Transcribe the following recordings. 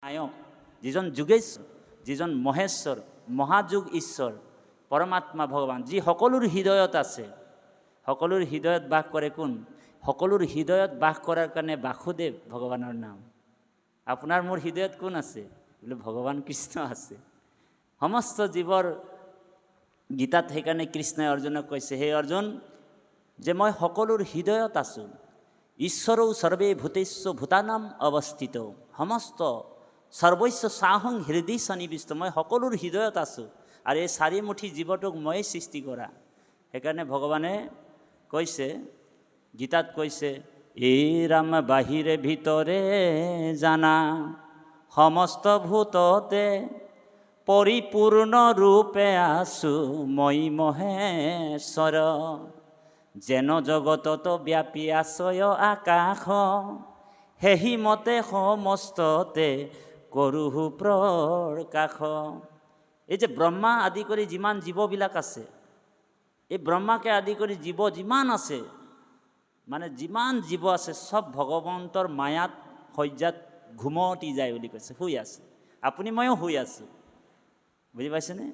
নায়ক, যিজন যোগেশ্বৰ, যিজন মহেশ্বৰ, মহাযোগ ঈশ্বৰ, পৰমাত্মা ভগৱান, যি সকলোৰ হৃদয়ত আছে। সকলোৰ হৃদয়ত বাস কৰে কোন? সকলোৰ হৃদয়ত বাস কৰাৰ কাৰণে বাসুদেৱ ভগৱানৰ নাম। আপোনাৰ মোৰ হৃদয়ত কোন আছে? বোলে ভগৱান কৃষ্ণ আছে। সমস্ত জীৱৰ গীতাত সেইকাৰণে কৃষ্ণই অৰ্জুনক কৈছে, হে অৰ্জুন, যে মই সকলোৰ হৃদয়ত আছোঁ। ঈশ্বৰৌ সৰ্বে ভূতেশ্ব ভূতানাম অৱস্থিত, সমস্ত সৰ্বস্ব সাহং হৃদয় সন্নিবিষ্ট, মই সকলোৰ হৃদয়ত আছোঁ। আৰু এই চাৰিমুঠি জীৱটোক ময়ে সৃষ্টি কৰা। সেইকাৰণে ভগৱানে কৈছে, গীতাত কৈছে, এই ৰাম বাহিৰে ভিতৰে জানা, সমস্ত ভূততে পৰিপূৰ্ণ ৰূপে আছো মই মহেশ্বৰ। যেন জগতত ব্যাপী আছয় আকাশ, সেহি মতে সমস্ততে কৰোহু প্ৰকাশ। এই যে ব্ৰহ্মা আদি কৰি যিমান জীৱবিলাক আছে, এই ব্ৰহ্মাকে আদি কৰি জীৱ যিমান আছে, মানে যিমান জীৱ আছে, চব ভগৱন্তৰ মায়াত শয্যাত ঘুমতি যায় বুলি কৈছে, শুই আছে। আপুনি ময়ো শুই আছোঁ, বুজি পাইছেনে?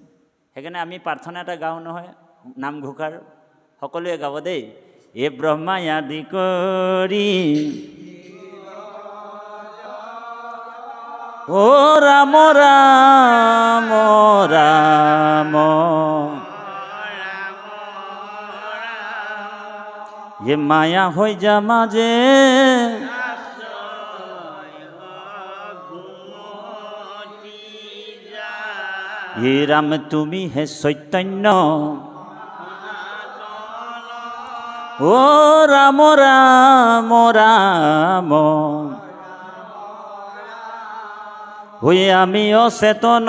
সেইকাৰণে আমি প্ৰাৰ্থনা এটা গাওঁ নহয়, নামঘোষাৰ, সকলোৱে গাব দেই। এ ব্ৰহ্মাই আদি কৰি ও ৰাম ৰাম ৰাম, এ মায়া হৈ যা মাজে, হে ৰাম তুমি হে চৈতন্য, ও ৰাম ৰাম ৰাম, হৈ আমি অচেতন,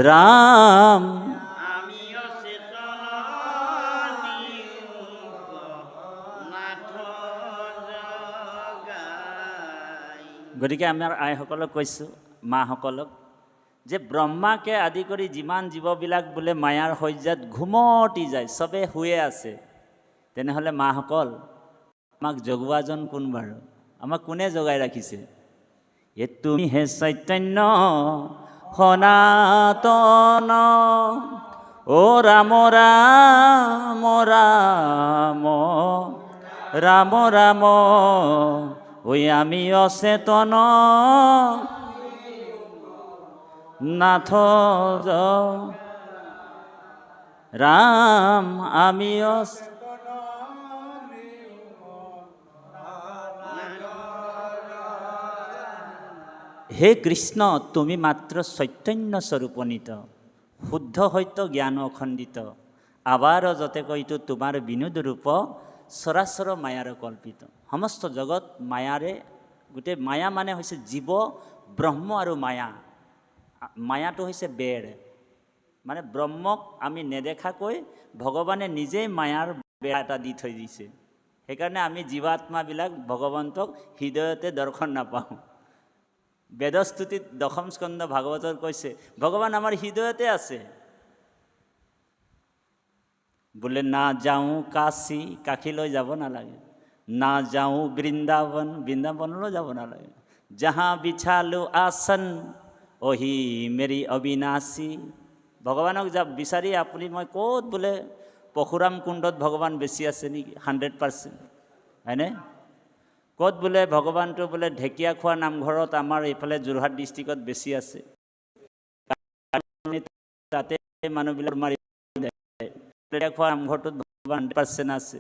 ৰাম গতিকে আমাৰ আইসকলক কৈছোঁ, মাসকলক, যে ব্ৰহ্মাকে আদি কৰি যিমান জীৱবিলাক বোলে মায়াৰ শয্যাত ঘুমতি যায়, চবে শুয়ে আছে, তেনেহ'লে মাসকল, আমাক জগোৱাজন কোন বাৰু? আমাক কোনে জগাই ৰাখিছে? এ তুমি হে চৈতন্য সনাতন, অ ৰাম ৰাম ৰাম, ৰাম ৰাম, ঐ আমি অচেতন, নাথ ৰাম আমি হে কৃষ্ণ তুমি মাত্ৰ চৈতন্য স্বৰূপনীত, শুদ্ধ সত্য জ্ঞান অখণ্ডিত, আবাৰ যতে কৈতো তোমাৰ বিনোদ ৰূপ, চৰাচৰ মায়াৰ কল্পিত। সমস্ত জগত মায়াৰে, গোটেই মায়া মানে হৈছে জীৱ, ব্ৰহ্ম আৰু মায়া। মায়াটো হৈছে বেৰ, মানে ব্ৰহ্মক আমি নেদেখাকৈ ভগৱানে নিজেই মায়াৰ বেৰ এটা দি থৈ দিছে। সেইকাৰণে আমি জীৱাত্মাবিলাক ভগৱন্তক হৃদয়তে দৰ্শন নাপাওঁ। বেদস্তুতিত দশম স্কন্ধ ভাগৱতত কৈছে, ভগৱান আমাৰ হৃদয়তে আছে। বোলে না যাওঁ কাশী, কাশীলৈ যাব নালাগে, না যাওঁ বৃন্দাবন, বৃন্দাবনলৈ যাব নালাগে, যাহা বিছালো আসন অহি মেৰি অবিনাশী। ভগৱানক বিচাৰি আপুনি মই ক'ত বোলে পশুৰাম কুণ্ডত ভগৱান বেছি আছে নেকি? 100%, হয়নে? ক'ত বোলে ভগৱানটো বোলে ঢেকীয়াখোৱা নামঘৰত আমাৰ এইফালে যোৰহাট ডিষ্ট্ৰিক্টত বেছি আছে, তাতে মানুহবিলাক মাৰি ঢেকীয়াখোৱা নামঘৰটোত ভগৱান 100% আছে।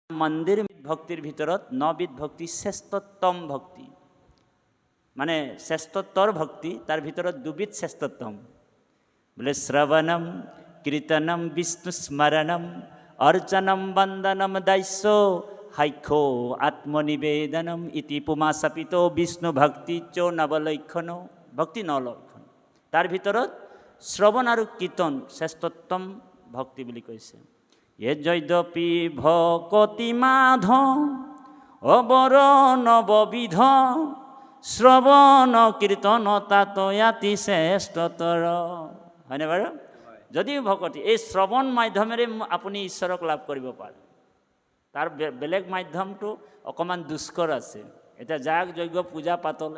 মন্দিৰ ভক্তিৰ ভিতৰত 9বিধ ভক্তি শ্ৰেষ্ঠতম ভক্তি, মানে শ্ৰেষ্ঠত্বৰ ভক্তি, তাৰ ভিতৰত 2বিধ শ্ৰেষ্ঠতম। বোলে শ্ৰৱণম কীৰ্তনম বিষ্ণু স্মৰণম অৰ্চনম বন্দনম দাস্য সাক্ষ্য আত্মনিবেদনম ইতি পুমা চাপিত বিষ্ণু ভক্তি চ নৱলক্ষণ। ভক্তি 9 লক্ষণ, তাৰ ভিতৰত শ্ৰৱণ আৰু কীৰ্তন শ্ৰেষ্ঠতম ভক্তি বুলি কৈছে। এ যদ্যপি ভকতি মাধ অবৰ নৱবিধ, শ্ৰৱণ কীৰ্তন তাত অতি শ্ৰেষ্ঠতৰ। হয়নে বাৰু? যদিও ভকতি এই শ্ৰৱণ মাধ্যমেৰে আপুনি ঈশ্বৰক লাভ কৰিব পাৰে। তাৰ বেলেগ মাধ্যমটো অকণমান দুষ্কৰ আছে। এতিয়া যাগ যজ্ঞ পূজা পাতল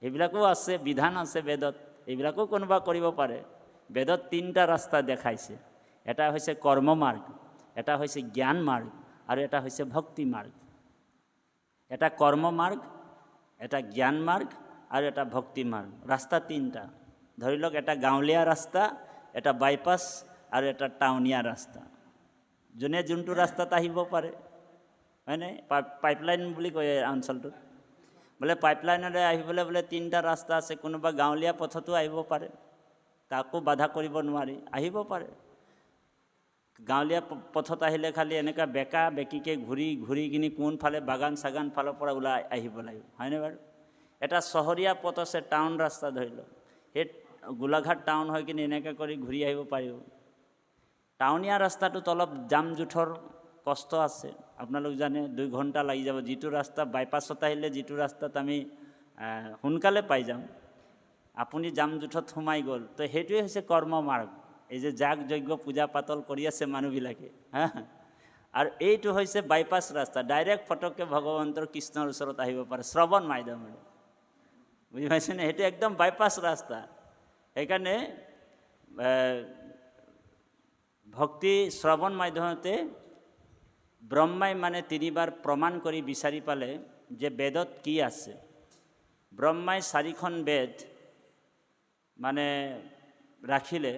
এইবিলাকো আছে, বিধান আছে বেদত, এইবিলাকো কোনোবা কৰিব পাৰে। বেদত 3টা ৰাস্তা দেখাইছে, এটা হৈছে কৰ্ম মাৰ্গ, এটা হৈছে জ্ঞান মাৰ্গ আৰু এটা হৈছে ভক্তি মাৰ্গ। এটা কৰ্ম মাৰ্গ, এটা জ্ঞান মাৰ্গ আৰু এটা ভক্তি মাৰ্গ। ৰাস্তা 3টা। ধৰি লওক এটা গাঁৱলীয়া ৰাস্তা, এটা বাইপাছ আৰু এটা টাউনীয়া ৰাস্তা। যোনে যোনটো ৰাস্তাত আহিব পাৰে, হয়নে? পাইপলাইন বুলি কয় অঞ্চলটোত। বোলে পাইপলাইনেৰে আহিবলৈ বোলে 3টা ৰাস্তা আছে, কোনোবা গাঁৱলীয়া পথতো আহিব পাৰে, তাকো বাধা কৰিব নোৱাৰি, আহিব পাৰে। গাঁৱলীয়া পথত আহিলে খালি এনেকুৱা বেকা বেকিকৈ ঘূৰি কিনি কোনফালে বাগান চাগান ফালৰ পৰা ওলাই আহিব লাগিব, হয়নে বাৰু? এটা চহৰীয়া পথ আছে, টাউন ৰাস্তা ধৰি লওক, সেই গোলাঘাট টাউন হৈ কিনি এনেকৈ কৰি ঘূৰি আহিব পাৰিব। টাউনীয়া ৰাস্তাটোত অলপ জাম জোঁথৰ কষ্ট আছে, আপোনালোক জানে, 2 ঘণ্টা লাগি যাব। যিটো ৰাস্তা বাইপাছত আহিলে, যিটো ৰাস্তাত আমি সোনকালে পাই যাম, আপুনি জাম জোঁথত সোমাই গ'ল, তো সেইটোৱে হৈছে কৰ্ম মাৰ্গ। এই যে যাগ যজ্ঞ পূজা পাতল কৰি আছে মানুহবিলাকে, হা, আৰু এইটো হৈছে বাইপাছ ৰাস্তা, ডাইৰেক্ট ফটককৈ ভগৱন্তৰ কৃষ্ণৰ ওচৰত আহিব পাৰে শ্ৰৱণ মাধ্যমেৰে, বুজি পাইছেনে? সেইটো একদম বাইপাছ ৰাস্তা। সেইকাৰণে ভক্তি শ্ৰৱণ মাধ্যমতে ব্ৰহ্মাই মানে 3বাৰ প্ৰমাণ কৰি বিচাৰি পালে যে বেদত কি আছে। ব্ৰহ্মাই 4খন বেদ মানে ৰাখিলে,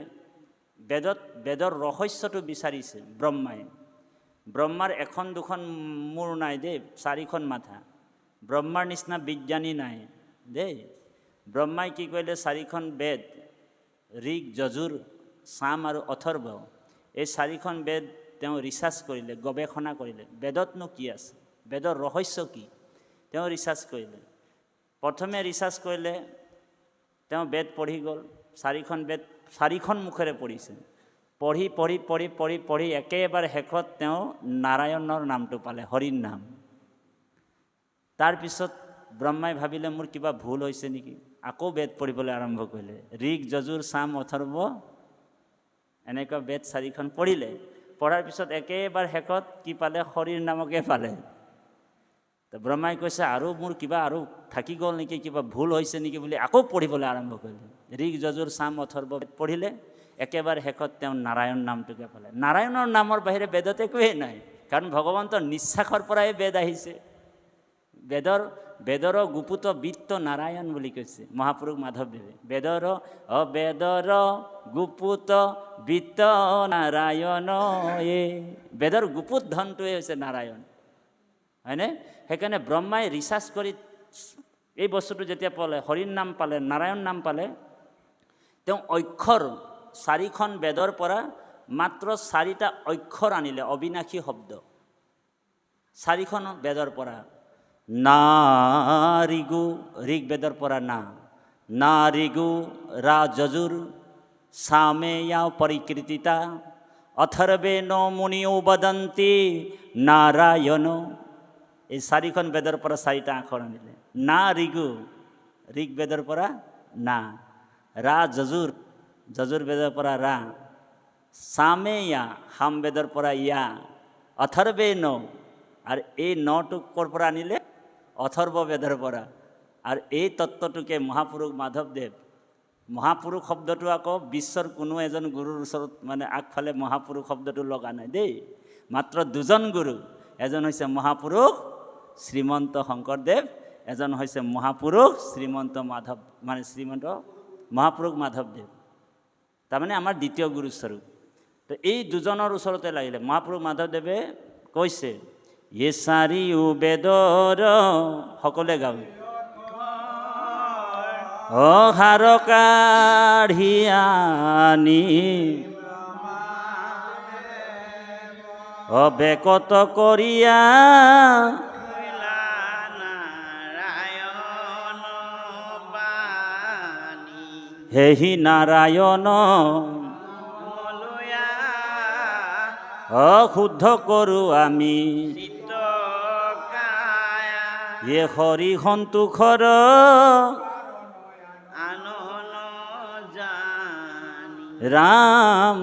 বেদৰ ৰহস্যটো বিচাৰিছে ব্ৰহ্মাই। ব্ৰহ্মাৰ 1-2খন মূৰ নাই দেই, 4খন মাথা। ব্ৰহ্মাৰ নিচিনা বিজ্ঞানী নাই দেই। ব্ৰহ্মাই কি কৰিলে, 4খন বেদ, ঋক, যজুৰ, সাম আৰু অথৰ্ব, এই 4খন বেদ তেওঁ ৰিচাৰ্চ কৰিলে, গৱেষণা কৰিলে। বেদতনো কি আছে, বেদৰ ৰহস্য কি, তেওঁ ৰিচাৰ্চ কৰিলে। প্ৰথমে ৰিচাৰ্চ কৰিলে, তেওঁ বেদ পঢ়ি গ'ল, 4খন বেদ 4খন মুখেৰে পঢ়িছে। পঢ়ি একেবাৰে শেষত তেওঁ নাৰায়ণৰ নামটো পালে, হৰিৰ নাম। তাৰপিছত ব্ৰহ্মাই ভাবিলে মোৰ কিবা ভুল হৈছে নেকি, আকৌ বেদ পঢ়িবলৈ আৰম্ভ কৰিলে। ঋক, যজুৰ, সাম, অথৰ্ব এনেকুৱা বেদ 4খন পঢ়িলে। পঢ়াৰ পিছত একেবাৰে শেষত কি পালে, হৰিৰ নামকে পালে। তো ব্ৰহ্মাই কৈছে আৰু মোৰ কিবা আৰু থাকি গ'ল নেকি, কিবা ভুল হৈছে নেকি বুলি আকৌ পঢ়িবলৈ আৰম্ভ কৰিলে। ঋক, যজুৰ, সাম, অথৰ্ব পঢ়িলে, একেবাৰে শেষত তেওঁ নাৰায়ণ নামটোকে পালে। নাৰায়ণৰ নামৰ বাহিৰে বেদত একোৱেই নাই, কাৰণ ভগৱন্তৰ নিশ্বাসৰ পৰাই বেদ আহিছে। বেদৰ গুপুত বিত্ত নাৰায়ণ বুলি কৈছে মহাপুৰুষ মাধৱদেৱে। বেদৰ গুপুত বিত্ত নাৰায়ণ, বেদৰ গুপুত ধনটোৱে হৈছে নাৰায়ণ, হয়নে? সেইকাৰণে ব্ৰহ্মাই ৰিচাৰ্চ কৰি এই বস্তুটো যেতিয়া পালে, হৰিৰ নাম পালে, নাৰায়ণ নাম পালে, তেওঁ অক্ষৰ 4খন বেদৰ পৰা মাত্ৰ 4টা অক্ষৰ আনিলে, অবিনাশী শব্দ 4খন বেদৰ পৰা। না ঋগু, ঋগ বেদৰ পৰা না ঋগু ৰা যজুৰ সামে পৰিকৃতিতা অথৰ্বে ন মুনিও বদন্তি নাৰায়ণ। এই 4খন বেদৰ পৰা 4টা আখৰ আনিলে। না ঋগু, ঋগ বেদৰ পৰা না, ৰা যজুৰ, যজুৰ বেদৰ পৰা ৰা, সামে সাম বেদৰ পৰা ইয়া, অথৰ্বে ন, আৰু এই নটো ক'ৰ পৰা আনিলে, অথৰ্ব বেদৰ পৰা। আৰু এই তত্ত্বটোকে মহাপুৰুষ মাধৱদেৱ, মহাপুৰুষ শব্দটো আকৌ বিশ্বৰ কোনো এজন গুৰুৰ ওচৰত মানে আগফালে মহাপুৰুষ শব্দটো লগা নাই দেই, মাত্ৰ 2জন গুৰু। এজন হৈছে মহাপুৰুষ শ্ৰীমন্ত শংকৰদেৱ, এজন হৈছে মহাপুৰুষ শ্ৰীমন্ত মাধৱ, মানে শ্ৰীমন্ত মহাপুৰুষ মাধৱদেৱ, তাৰমানে আমাৰ দ্বিতীয় গুৰুস্বৰূপ। তো এই 2জনৰ ওচৰতে লাগিলে। মহাপুৰুষ মাধৱদেৱে কৈছে, ইয়ে 4 বেদৰ, সকলোৱে গাব, অহাৰ কাঢ়ি আনি অবেকত কৰিয়া হেহি নাৰায়ণ অশুদ্ধ কৰোঁ আমি, ইয়ে হৰি সন্তোষৰ ৰাম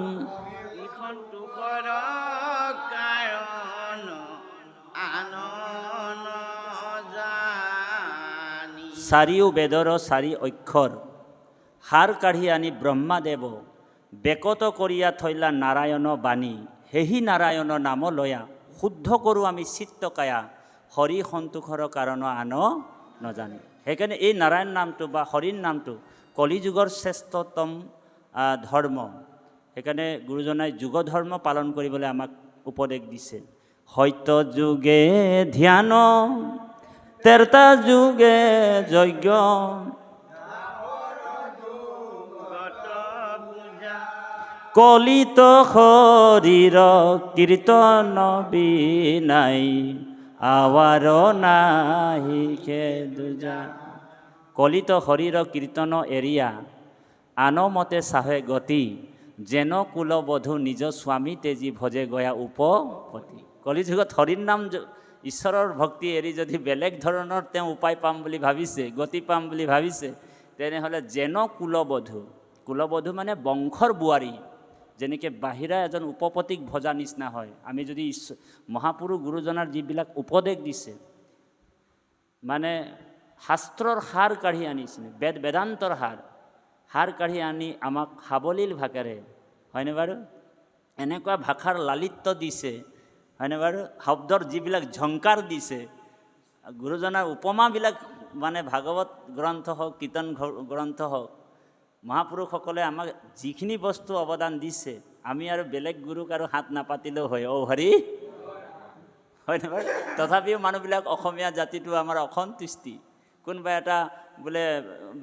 ইখন দুখৰ কাৰণ আনন জানি। চাৰিও বেদৰ চাৰি অক্ষৰ সাৰ কাঢ়ি আনি ব্ৰহ্মাদেৱ বেকত কৰিয়া থৈলা নাৰায়ণ বাণী সেহি নাৰায়ণ নাম লয়া শুদ্ধ কৰোঁ আমি চিত্তকায়া হৰি সন্তোষৰ কাৰণ আন নজানি। সেইকাৰণে এই নাৰায়ণ নামটো বা হৰিৰ নামটো কলিযুগৰ শ্ৰেষ্ঠতম ধৰ্ম। সেইকাৰণে গুৰুজনাই যুগ ধৰ্ম পালন কৰিবলৈ আমাক উপদেশ দিছে। সত্য যুগে ধ্যান তেৰতা যুগে যজ্ঞ কলিত শৰীৰ কীৰ্তন বিনাই আৱাৰ নাহি দুজা। কলিত শৰীৰ কীৰ্তন এৰিয়া আনমতে চাহে গতি যেন কুলবধূ নিজ স্বামী তেজী ভজে গয়া উপপতি। কলিযুগত হৰিৰ নাম ঈশ্বৰৰ ভক্তি এৰি যদি বেলেগ ধৰণৰ তেওঁ উপায় পাম বুলি ভাবিছে, গতি পাম বুলি ভাবিছে, তেনেহ'লে যেন কুলবধূ, কুলবধূ মানে বংশৰ বোৱাৰী, যেনেকৈ বাহিৰা এজন উপপতিক ভজা নিচিনা হয়। আমি যদি মহাপুৰুষ গুৰুজনাৰ যিবিলাক উপদেশ দিছে, মানে শাস্ত্ৰৰ সাৰ কাঢ়ি আনিছে, বেদান্তৰ সাৰ কাঢ়ি আনি আমাক সাৱলীল ভাষাৰে, হয়নে বাৰু, এনেকুৱা ভাষাৰ লালিত্য দিছে, হয়নে বাৰু, শব্দৰ যিবিলাক ঝংকাৰ দিছে, গুৰুজনাৰ উপমাবিলাক মানে ভাগৱত গ্ৰন্থ হওক, কীৰ্তন গ্ৰন্থ হওক, মহাপুৰুষসকলে আমাক যিখিনি বস্তু অৱদান দিছে, আমি আৰু বেলেগ গুৰুক আৰু হাত নাপাতিলেও হয়। অ' হৰি, হয়নে বাৰু? তথাপিও মানুহবিলাক অসমীয়া জাতিটো আমাৰ অসন্তুষ্টি। কোনোবা এটা বোলে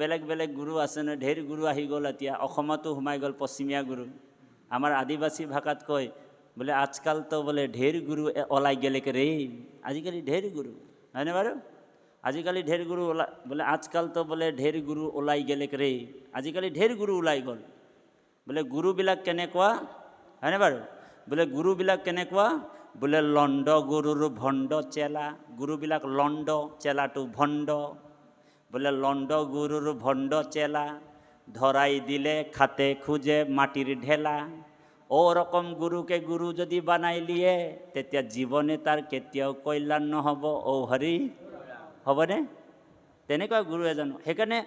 বেলেগ বেলেগ গুৰু আছে নহয়, ঢেৰ গুৰু আহি গ'ল, এতিয়া অসমতো সোমাই গ'ল পশ্চিমীয়া গুৰু। আমাৰ আদিবাসী ভাষাত কয় বোলে আজকালতো বোলে ঢেৰ গুৰু ওলাই গেলেকে ৰে, আজিকালি ঢেৰ গুৰু, হয়নে বাৰু? আজিকালি ঢেৰ গুৰু বোলে আজকালতো বোলে ঢেৰ গুৰু ওলাই গেলেকে ৰে, আজিকালি ঢেৰ গুৰু ওলাই গ'ল। বোলে গুৰুবিলাক কেনেকুৱা, হয়নে বাৰু? বোলে গুৰুবিলাক কেনেকুৱা, বোলে লণ্ড গুৰুৰ ভণ্ড চেলা, গুৰুবিলাক লণ্ড, চেলাটো ভণ্ড। বোলে লণ্ড গুৰুৰ ভণ্ড চেলা, ধৰাই দিলে খাতে খোজে মাটিৰ ঢেলা। ও ৰকম গুৰুকে গুৰু যদি বানাই লিয়ে, তেতিয়া জীবনে তাৰ কেতিয়াও কল্যাণ নহ'ব। ও হৰি, হ'বনে? তেনেকুৱা গুৰু এজন। সেইকাৰণে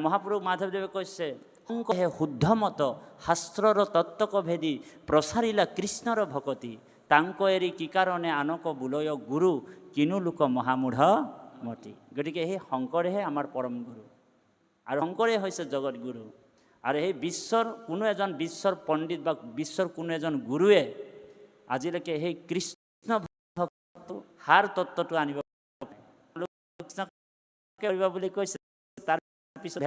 মহাপুৰুষ মাধৱদেৱে কৈছে, শংকৰহে শুদ্ধ মত শাস্ত্ৰৰ তত্ত্বক ভেদি প্ৰচাৰিলা কৃষ্ণৰ ভকতি, তাংক এৰি কি কাৰণে আনক বোলয় গুৰু, কিনো লোক মহামূঢ় মতি। গতিকে সেই শংকৰেহে আমাৰ পৰম গুৰু, আৰু শংকৰে হৈছে জগত গুৰু। আৰু সেই বিশ্বৰ কোনো এজন বিশ্বৰ পণ্ডিত বা বিশ্বৰ কোনো এজন গুৰুৱে আজিলৈকে সেই কৃষ্ণ সাৰ তত্ত্বটো আনিব কৰিব বুলি কৈছে। তাৰপিছত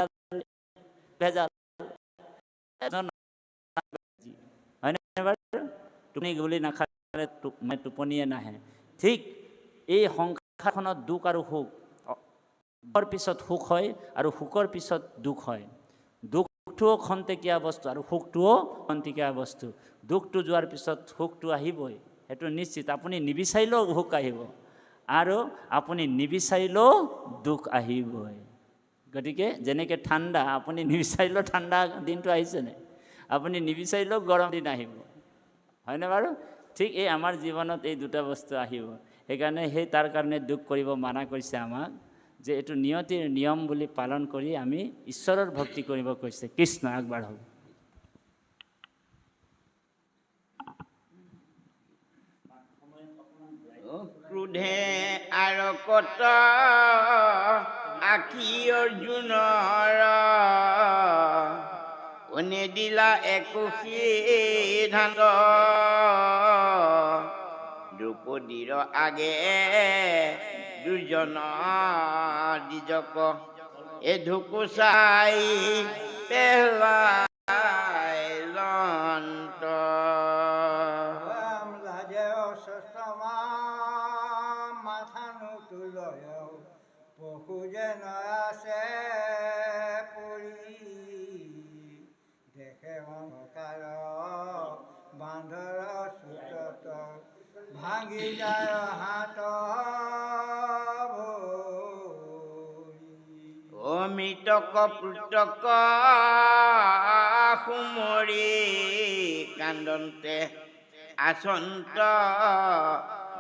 তুমি গুলি নাখালে টোপনিয়ে নাহে। ঠিক এই সংসাৰখনত দুখ আৰু সুখ, দুখৰ পিছত সুখ হয় আৰু সুখৰ পিছত দুখ হয়। দুখটোও খন্তেকীয়া বস্তু আৰু সুখটোও খন্তেকীয়া বস্তু। দুখটো যোৱাৰ পিছত সুখটো আহিবই, সেইটো নিশ্চিত। আপুনি নিবিচাৰিলেও সুখ আহিব আৰু আপুনি নিবিচাৰিলেও দুখ আহিবই। গতিকে যেনেকৈ ঠাণ্ডা, আপুনি নিবিচাৰিলেও ঠাণ্ডা দিনটো আহিছেনে, আপুনি নিবিচাৰিলেও গৰম দিন আহিব, হয়নে বাৰু? ঠিক এই আমাৰ জীৱনত এই দুটা বস্তু আহিব। সেইকাৰণে তাৰ কাৰণে দুখ কৰিব মানা কৰিছে আমাক, যে এইটো নিয়তিৰ নিয়ম বুলি পালন কৰি আমি ঈশ্বৰৰ ভক্তি কৰিব কৈছে। কৃষ্ণ আগবাঢ়ক। ক্ৰোধে আৰকত আখি অৰ্জুনৰ, অনে দিলা একো সিদ্ধান্ত, দ্ৰৌপদীৰ আগে দুৰ্জন দ্বিজক, এ ঢুকু চাই পেলাই লন্ত। পশু যেন আছে পৰি, দেখে মমকাৰ বান্ধৰ চুতত, ভাঙি যায় হাত ভৰি। অ অমৃতক পুতক সুমৰি কান্দন্তে আচন্ত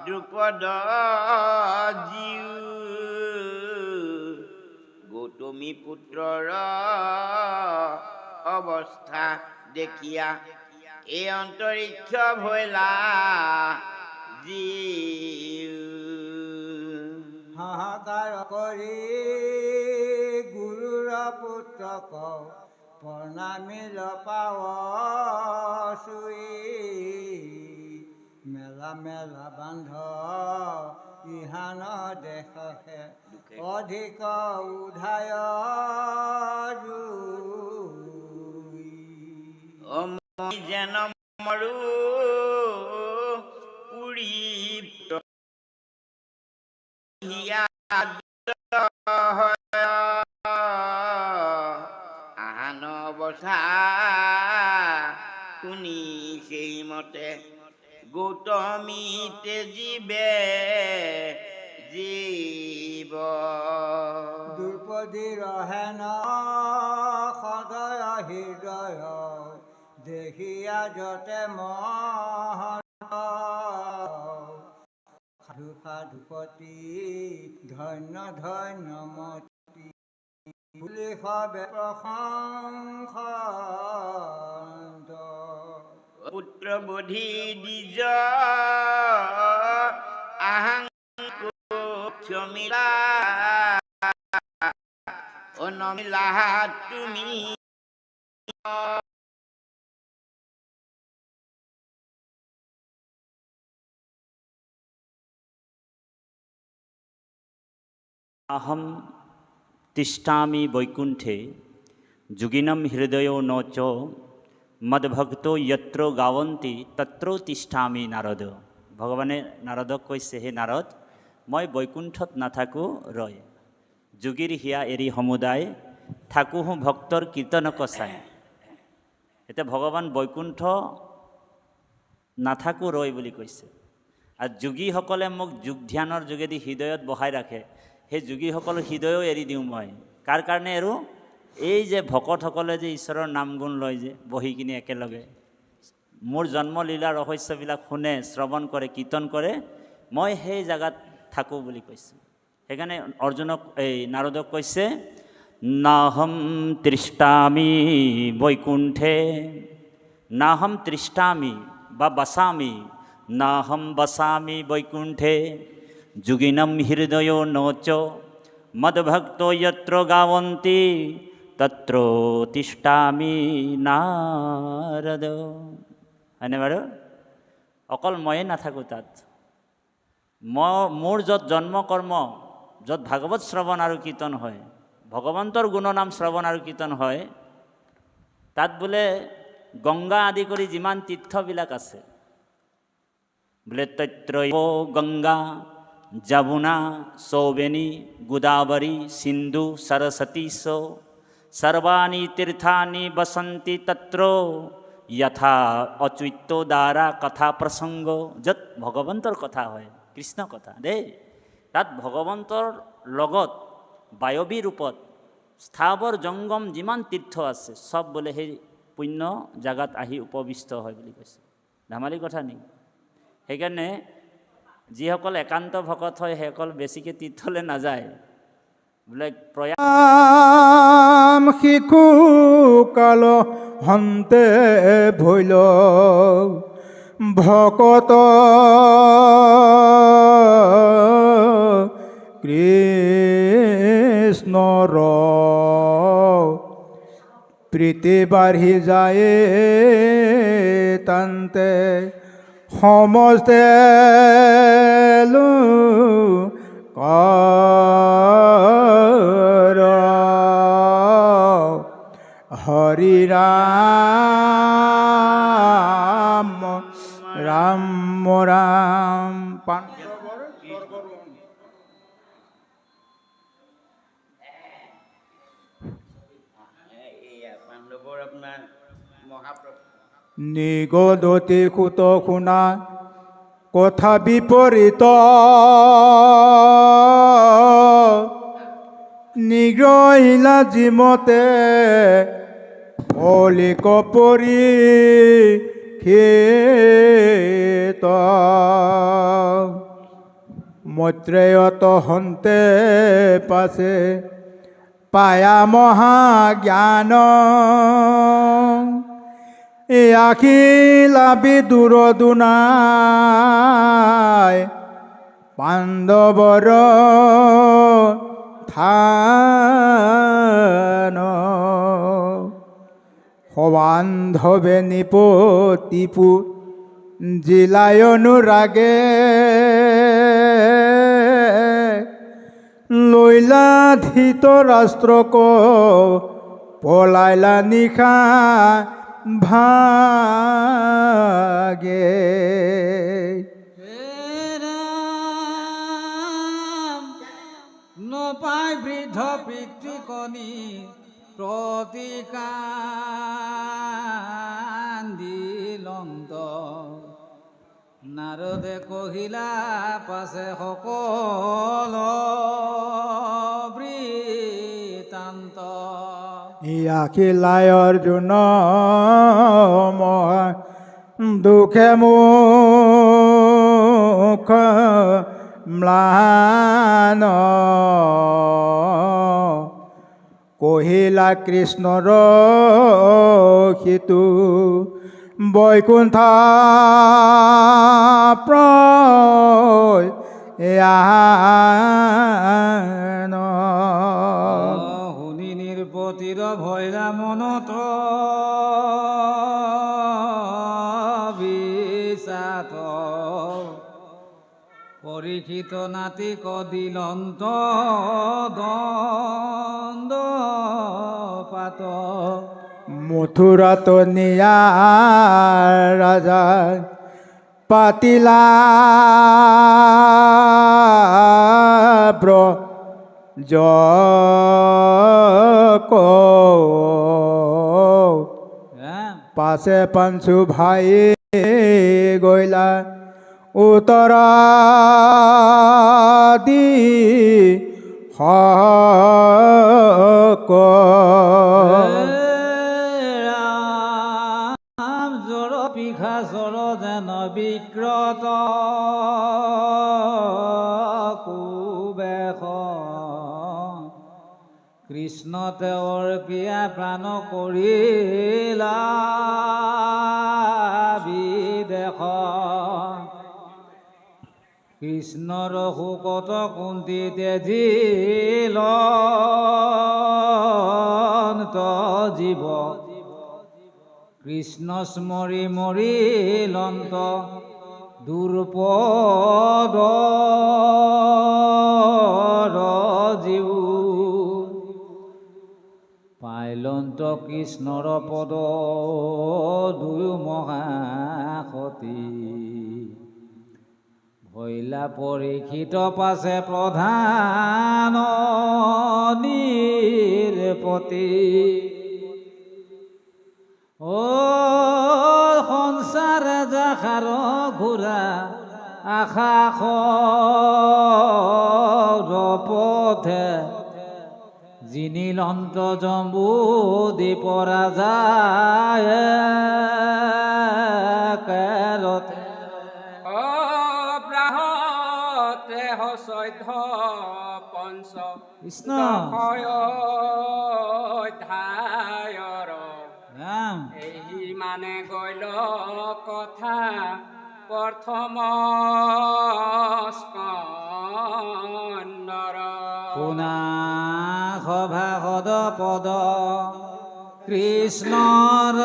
দ্ৰুপদ জীউ গৌতমী পুত্ৰৰ অৱস্থা দেখিয়া এই অন্তৰিক্ষ ভৈলা জীউ হাহাকাৰ কৰি গুৰুৰ পুত্ৰক প্ৰণামী লপাৱ চুই মেলা মেলা বান্ধ ইহান দেশে অধিক উধায় মই যেন মৰু পুৰি আহান বচা শুনি সেইমতে গৌতমী তেজীৱে জীৱ দ্ৰুপদী ৰহেন সদয় হৃদয় দেখিয়া যতে সাধু সাধুপতি ধন্য ধন্যমতী বুলি সবে প্ৰশংসা পুত্ৰবোধি দ্বিজ আহাং ক্ষমিলা অনমিলা তুমি अहम तिष्ठामि वैकुंठे जुगिनम हृदयो न च मदभक्तो यत्रो गावन्ति तत्रो तिष्ठामि नारद भगवाने नारदक কৈছে হে নারদ মই বৈকুণ্ঠত নাথাকো ৰয় যোগীৰ হিয়া এৰি সমুদায় থাকোহো ভক্তৰ কীৰ্তন কচাই এতিয়া ভগৱান বৈকুণ্ঠ নাথাকো ৰয় বুলি কৈছে আৰু যোগীসকলে মোক যোগ ধ্যানৰ যোগেদি হৃদয়ত বহাই ৰাখে সেই যোগীসকলৰ হৃদয়ও এৰি দিওঁ মই কাৰ কাৰণে এৰো এই যে ভকতসকলে যে ঈশ্বৰৰ নাম গুণ লয় যে বহি কিনে একেলগে মোৰ জন্মলীলা ৰহস্যবিলাক শুনে শ্ৰৱণ কৰে কীৰ্তন কৰে মই সেই জাগাত থাকোঁ বুলি কৈছে সেইকাৰণে অৰ্জুনক এই নাৰদক কৈছে নাহম তৃষ্টামি বৈকুণ্ঠে নাহম তৃষ্টামি বা বসামি নাহম বসামি বৈকুণ্ঠে যোগিনম হৃদয় নোচ মদভক্ত যত্র গাৱন্তি তত্ৰ তিষ্ঠামি নাৰদ হয়নে বাৰু অকল ময়ে নাথাকোঁ তাত মোৰ য'ত জন্ম কৰ্ম য'ত ভাগৱত শ্ৰৱণ আৰু কীৰ্তন হয় ভগৱন্তৰ গুণনাম শ্ৰৱণ আৰু কীৰ্তন হয় তাত বোলে গংগা আদি কৰি যিমান তীৰ্থবিলাক আছে বোলে তৈত্ৰয় গংগা যমুনা সৌবেনী গোদাবৰী সিন্ধু সৰস্বতী সৰ্বাণি তীৰ্থানি বসন্তি তত্ৰ যথা অচ্যুত দ্বাৰা কথা প্ৰসঙ্গ য'ত ভগৱন্তৰ কথা হয় কৃষ্ণ কথা দেই তাত ভগৱন্তৰ লগত বায়বী ৰূপত স্থাৱৰ জংগম যিমান তীৰ্থ আছে সব বোলে সেই পুণ্য জাগাত আহি উপবিষ্ট হয় বুলি কৈছে ধেমালি কথা নেকি সেইকাৰণে যিসকল একান্ত ভকত হয় সেইসকল বেছিকৈ তীৰ্থলৈ নাযায় বোলে প্ৰয়াম শিশু কাল হন্তে ভৈল ভকত কৃষ্ণৰ প্ৰীতি বাঢ়ি যায় তান্তে সমস্তে হৰি ৰাম ৰাম ৰাম পাণ্ডৱৰ আপোনাৰ মহাপ্ৰভু নিগদতি সুত শুনা কথা বিপৰীত নিগ্ৰহিলা জিমতে অলিক পৰীক্ষিত মৈত্ৰেয়ত হন্তে পাছে পায়া মহাজ্ঞান আখিলাবি দূৰদুনাই পাণ্ডৱৰ থান সবান্ধৱে নিপতিপু জিলাই অনুৰাগে লৈলা ধৃতৰাষ্ট্ৰক পলাইলা নিশা ভাগে নপাই বৃদ্ধ পিতৃকণি প্ৰতিকান্দিলন্ত নাৰদে কহিলা পাছে সকল বৃত্তান্ত আখিলাই অৰ্জুন মহা দুখে মুখ ম্লান কহিলা কৃষ্ণৰ সিতু বৈকুণ্ঠ প্ৰয়ান শুনি নিৰ্পতিৰ ভৈৰা মনত বিষাত পৰীক্ষিত নাতিক দিলন্ত দণ্ড পাত মথুৰাত নিয়া ৰাজা পাতিলা ব্ৰজক পাছে পাঞ্চু ভাই গইলা উত্তৰা দি হক ৰাম জৰ পিখাচৰ যেন বিক্ৰত কুবেশ কৃষ্ণ তেওঁৰ পিয়া প্ৰাণ কৰিলা বিদেশ কৃষ্ণৰ শোকত কুন্তিতে জিলন্ত জীৱ কৃষ্ণ স্মৰি মৰিলন্ত দুৰ্পদ জীৱ পাইলন্ত কৃষ্ণৰ পদ দুয়ো মহাসতী ভৈলা পৰীক্ষিত পাছে প্ৰধান নিৰপতি ও সংসাৰ জাখাৰ ঘোৰা আশা পথে জিনিলন্ত জম্বু দ্বীপ ৰাজায় কেৰতে চৈধ্য পঞ্চ কৃষ্ণ অধ্যায়ৰ ৰাম এই মানে গৈল কথা প্ৰথম স্কন্দৰ শুনা সভাসদ পদ কৃষ্ণৰ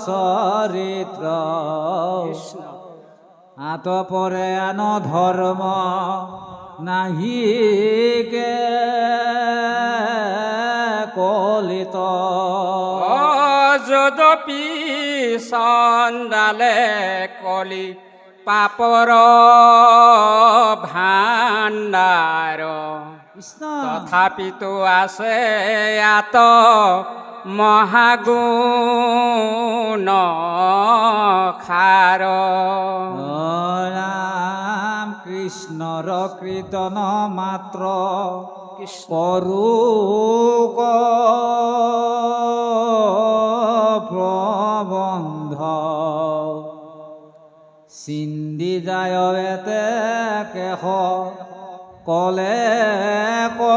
চৰিত্ৰ আতপৰে আন ধৰ্ম নাহিকে কলিত যদপি চন্দালে কলি পাপৰ ভাণ্ডাৰ কৃষ্ণ তথাপিতো আছে ইয়াত মহাগুণ খাৰ ৰাম কৃষ্ণ কৃষ্ণৰ কীৰ্তন মাত্ৰ কৰো প্ৰবন্ধ চিন্দি যায় এতে কেশ কলে কৰ্ম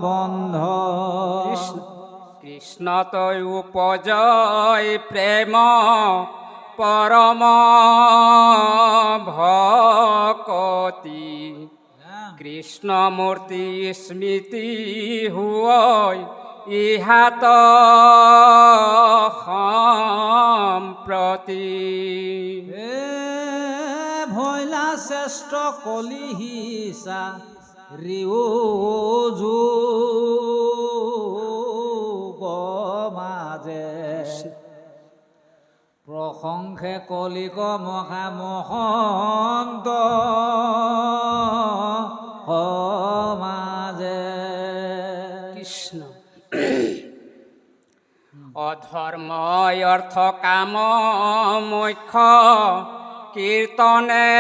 বন্ধ কৃষ্ণ তই উপজয় প্ৰেম পৰম ভকতি কৃষ্ণমূৰ্তি স্মৃতি হৈ ইহাত সম্প্ৰতি এ ভৈলা শ্ৰেষ্ঠ কলিহিসা ৰিউজু মাজে প্ৰশংসে কলিক মহা মহন্ত সমাজে কৃষ্ণ অধৰ্ম অৰ্থ কাম মোক্ষ কীৰ্তনে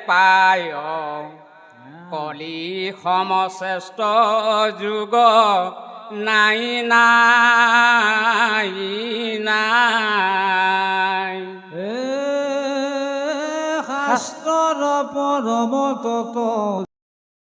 পায় কলি সমশ্ৰেষ্ঠ যুগ নাই নাই নাই শাস্ত্ৰৰ পৰম তত্ত্ব